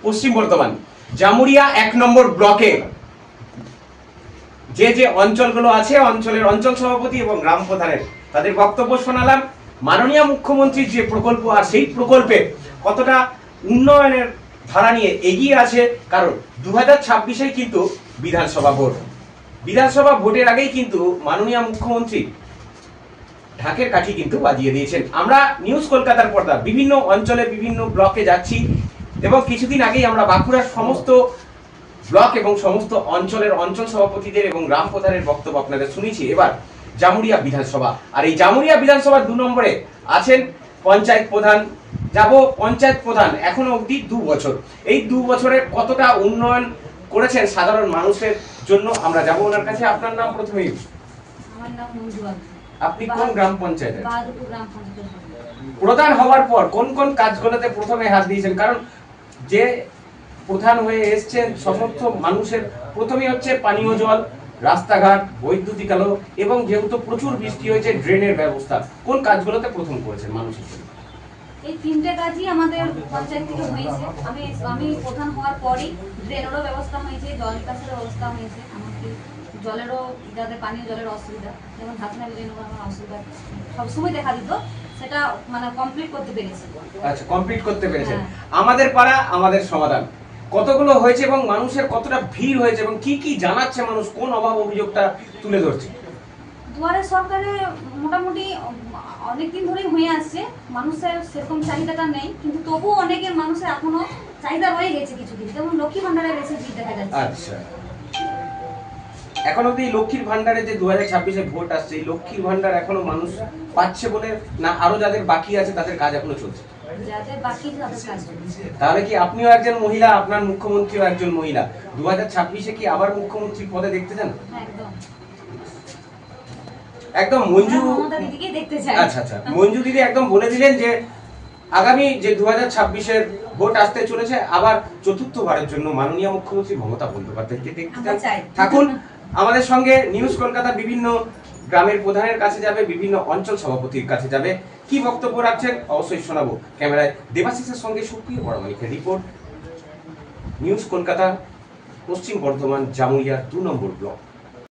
পশ্চিম বর্ধমান জামুরিয়া 1 নম্বর ব্লকে যে অঞ্চলগুলো আছে অঞ্চলের অঞ্চল সভাপতি এবং গ্রাম প্রধানের তাদের বক্তব্য শোনালাম। মাননীয় মুখ্যমন্ত্রীর যে প্রকল্প আর সেই প্রকল্পে কতটা উন্নয়নের ধারা নিয়ে এগিয়ে আছে, কারণ 2026-এ কিন্তু বিধানসভা ভোট। বিধানসভা ভোটের আগেই কিন্তু মাননীয় মুখ্যমন্ত্রী ঢাকের কাঠি কিন্তু বাজিয়ে দিয়েছেন। আমরা নিউজ কলকাতার পর্দা বিভিন্ন অঞ্চলে বিভিন্ন ব্লকে যাচ্ছি এবং কিছুদিন আগেই আমরা বাঁকুড়ার সমস্ত ব্লক এবং সমস্ত অঞ্চলের অঞ্চল সভাপতিদের এবং গ্রাম প্রধানের বক্তব্য আপনাদের শুনেছি। এবার জামুরিয়া বিধানসভা, আর এই জামুরিয়া বিধানসভার 2 নম্বরে আছেন পঞ্চায়েত প্রধান। যাব পঞ্চায়েত প্রধান এখনো অবধি 2 বছর, এই 2 বছরে কতটা উন্নয়ন করেছেন সাধারণ মানুষের জন্য আমরা যাব ওনার কাছে। আপনার নাম প্রথমেই? আমার নাম মঞ্জু। আপনি কোন গ্রাম পঞ্চায়েতের বাহাদুরপুর গ্রাম পঞ্চায়েতের প্রধান হওয়ার পর কোন কোন কাজগুলোতে প্রথমে হাত দিয়েছেন? কারণ যে প্রধান হয়ে এসছেন সমস্ত মানুষের প্রথমেই হচ্ছে পানীয় জল, রাস্তাঘাট, বৈদ্যুতিক আলো এবং যেহেতু প্রচুর বৃষ্টি হয়েছে ড্রেনের ব্যবস্থা, কোন কাজগুলোতে প্রথম করেছেন মানুষের জন্য? এই 3টে কাজই আমাদের পঞ্চায়েত থেকে হয়েছে। আমি প্রধান হওয়ার পরই ড্রেনেরও ব্যবস্থা হয়েছে, জল নিকাশের ব্যবস্থা হয়েছে, আমাকে জলেরও যাদের পানীয় জলের অসুবিধা, যেমন ঢাকনা ড্রেনের আমার অসুবিধা সবসময় দেখা দিত, সেটা মানে কমপ্লিট করতে পেরেছি। আচ্ছা, কমপ্লিট করতে পেরেছেন। আমাদের পাড়া আমাদের সমাধান কতগুলো হয়েছে এবং মানুষের কতটা ভিড় হয়েছে এবং কি কি জানাচ্ছে মানুষ, কোন অভাব অভিযোগটা তুলে ধরছে? দুয়ারে সরকারে মোটামুটি অনেকদিন ধরেই হয়ে আসছে, মানুষের সেরকম চাহিদাটা নেই, কিন্তু তবুও অনেকের মানুষের এখনো চাহিদা রয়ে গেছে কিছু কিছু, যেমন লক্ষ্মী ভান্ডারের বেশি ভিড় দেখা যাচ্ছে। আচ্ছা, এখন অব্দি লক্ষ্মীর ভান্ডারে যে 2026-এ ভোট আসছে, এই লক্ষ্মীর ভান্ডার এখনো মানুষ পাচ্ছে বলে না আরো যাদের বাকি আছে তাদের কাজ এখনো চলছে? যাদের বাকি তাদের কাজ চলছে। তাহলে কি আপনিও একজন মহিলা, আপনার মুখ্যমন্ত্রীও একজন মহিলা, 2026-এ কি আবার মুখ্যমন্ত্রী পদে দেখতে চান? একদম একদম মঞ্জু মমতা দিদিকে দেখতে চাই। আচ্ছা, মঞ্জু দিদি একদম বলে দিলেন যে আগামী যে 2026-এর ভোট আসতে চলেছে, আবার চতুর্থবারের জন্য মাননীয় মুখ্যমন্ত্রী মমতা বন্দ্যোপাধ্যায়কে দেখতে চান। থাকুন আমাদের সঙ্গে। নিউজ কলকাতা বিভিন্ন গ্রামের প্রধানের কাছে যাবে, বিভিন্ন অঞ্চল সভাপতির কাছে যাবে, কি বক্তব্য রাখছেন অবশ্যই শোনাবো। ক্যামেরায় দেবাশিসের সঙ্গে সুপ্রিয় বড়মালিকের রিপোর্ট, নিউজ কলকাতা, পশ্চিম বর্ধমান, জামুরিয়া 2 নম্বর ব্লক।